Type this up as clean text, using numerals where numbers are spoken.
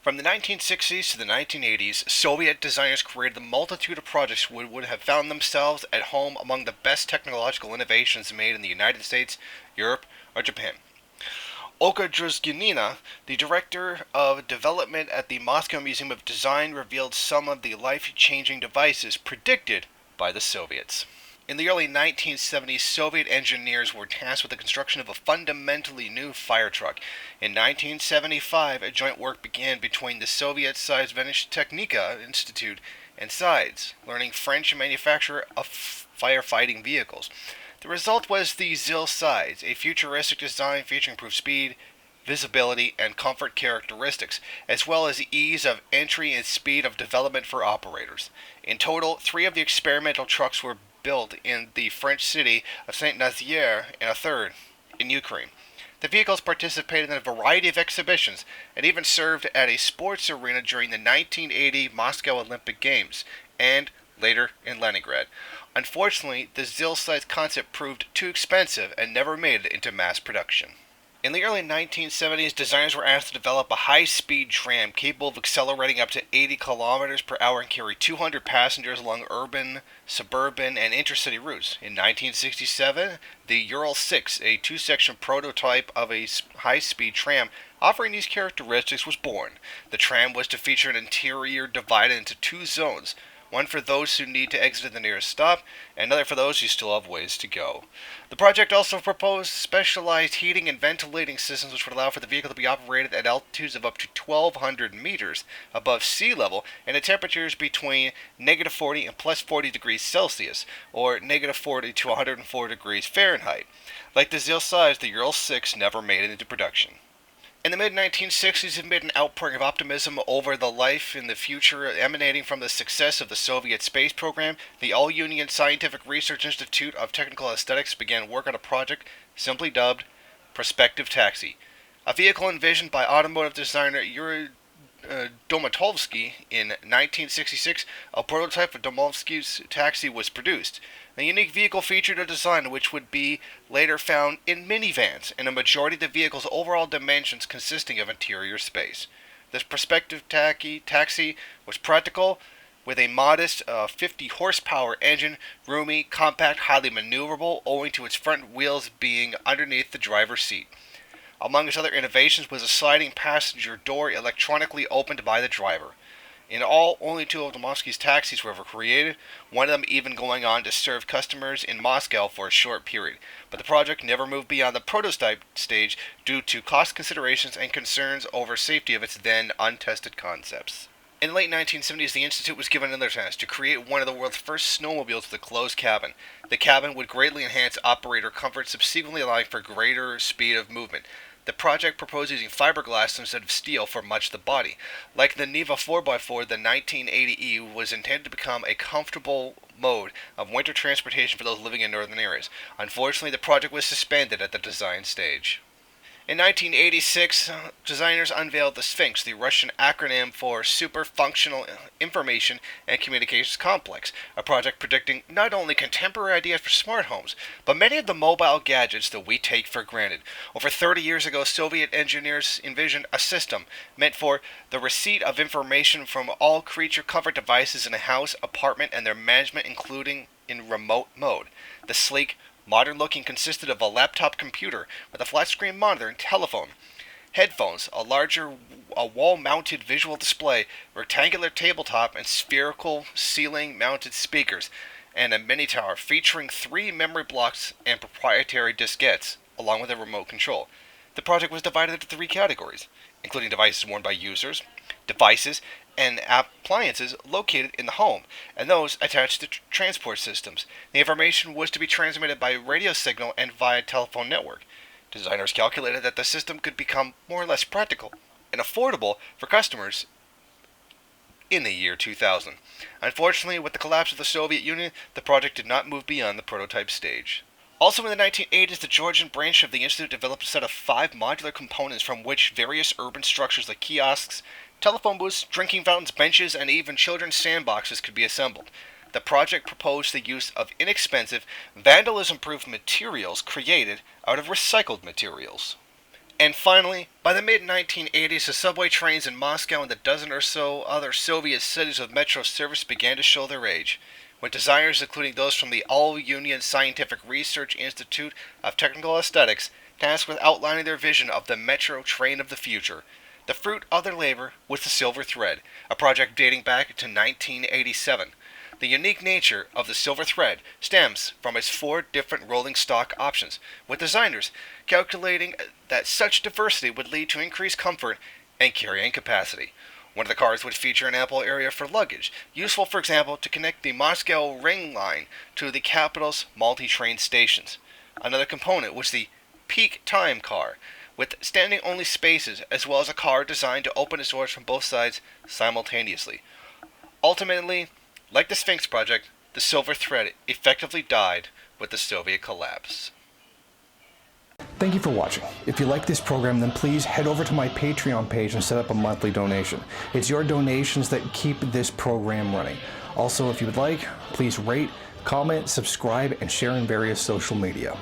From the 1960s to the 1980s, Soviet designers created a multitude of projects which would have found themselves at home among the best technological innovations made in the United States, Europe, or Japan. Olga Druzginina, the director of development at the Moscow Museum of Design, revealed some of the life-changing devices predicted by the Soviets. In the early 1970s, Soviet engineers were tasked with the construction of a fundamentally new fire truck. In 1975, a joint work began between the Soviet-sized Venice Technica Institute and SIDES, learning French manufacturer of firefighting vehicles. The result was the ZIL SIDES, a futuristic design featuring improved speed, visibility, and comfort characteristics, as well as ease of entry and speed of development for operators. In total, 3 of the experimental trucks were built in the French city of Saint-Nazaire and a third in Ukraine. The vehicles participated in a variety of exhibitions and even served at a sports arena during the 1980 Moscow Olympic Games and later in Leningrad. Unfortunately, the ZIL-size concept proved too expensive and never made it into mass production. In the early 1970s, designers were asked to develop a high-speed tram capable of accelerating up to 80 kilometers per hour and carry 200 passengers along urban, suburban, and intercity routes. In 1967, the Ural 6, a 2-section prototype of a high-speed tram offering these characteristics, was born. The tram was to feature an interior divided into 2 zones, one for those who need to exit at the nearest stop, and another for those who still have ways to go. The project also proposed specialized heating and ventilating systems which would allow for the vehicle to be operated at altitudes of up to 1,200 meters above sea level and at temperatures between negative 40 and plus 40 degrees Celsius, or negative 40 to 104 degrees Fahrenheit. Like the ZIL size, the Ural 6 never made it into production. In the mid-1960s, amid an outpouring of optimism over the life in the future emanating from the success of the Soviet space program, the All-Union Scientific Research Institute of Technical Aesthetics began work on a project simply dubbed Prospective Taxi. A vehicle envisioned by automotive designer Yuri Domatovsky in 1966, a prototype of Domatovsky's taxi was produced. The unique vehicle featured a design which would be later found in minivans, and a majority of the vehicle's overall dimensions consisting of interior space. This prospective taxi was practical, with a modest 50 horsepower engine, roomy, compact, highly maneuverable, owing to its front wheels being underneath the driver's seat. Among its other innovations was a sliding passenger door electronically opened by the driver. In all, only 2 of Domatovsky's taxis were ever created, one of them even going on to serve customers in Moscow for a short period. But the project never moved beyond the prototype stage due to cost considerations and concerns over safety of its then untested concepts. In the late 1970s, the Institute was given another task to create one of the world's first snowmobiles with a closed cabin. The cabin would greatly enhance operator comfort, subsequently allowing for greater speed of movement. The project proposed using fiberglass instead of steel for much of the body. Like the Niva 4x4, the 1980E was intended to become a comfortable mode of winter transportation for those living in northern areas. Unfortunately, the project was suspended at the design stage. In 1986, designers unveiled the Sphinx, the Russian acronym for Super Functional Information and Communications Complex, a project predicting not only contemporary ideas for smart homes, but many of the mobile gadgets that we take for granted. Over 30 years ago, Soviet engineers envisioned a system meant for the receipt of information from all creature comfort devices in a house, apartment, and their management, including in remote mode. The sleek, modern looking consisted of a laptop computer with a flat screen monitor and telephone, headphones, a wall-mounted visual display, rectangular tabletop, and spherical ceiling-mounted speakers, and a mini tower featuring 3 memory blocks and proprietary diskettes, along with a remote control. The project was divided into 3 categories, including devices worn by users, devices and appliances located in the home, and those attached to transport systems. The information was to be transmitted by radio signal and via telephone network. Designers calculated that the system could become more or less practical and affordable for customers in the year 2000. Unfortunately, with the collapse of the Soviet Union, the project did not move beyond the prototype stage. Also in the 1980s, the Georgian branch of the Institute developed a set of 5 modular components from which various urban structures like kiosks, telephone booths, drinking fountains, benches, and even children's sandboxes could be assembled. The project proposed the use of inexpensive, vandalism-proof materials created out of recycled materials. And finally, by the mid-1980s, the subway trains in Moscow and the dozen or so other Soviet cities with metro service began to show their age, when designers, including those from the All-Union Scientific Research Institute of Technical Aesthetics, tasked with outlining their vision of the metro train of the future. The fruit of their labor was the Silver Thread, a project dating back to 1987. The unique nature of the Silver Thread stems from its 4 different rolling stock options, with designers calculating that such diversity would lead to increased comfort and carrying capacity. One of the cars would feature an ample area for luggage, useful, for example, to connect the Moscow Ring Line to the capital's multi-train stations. Another component was the peak time car, with standing-only spaces, as well as a car designed to open its doors from both sides simultaneously. Ultimately, like the Sphinx project, the Silver Thread effectively died with the Soviet collapse. Thank you for watching. If you like this program, then please head over to my Patreon page and set up a monthly donation. It's your donations that keep this program running. Also, if you would like, please rate, comment, subscribe, and share in various social media.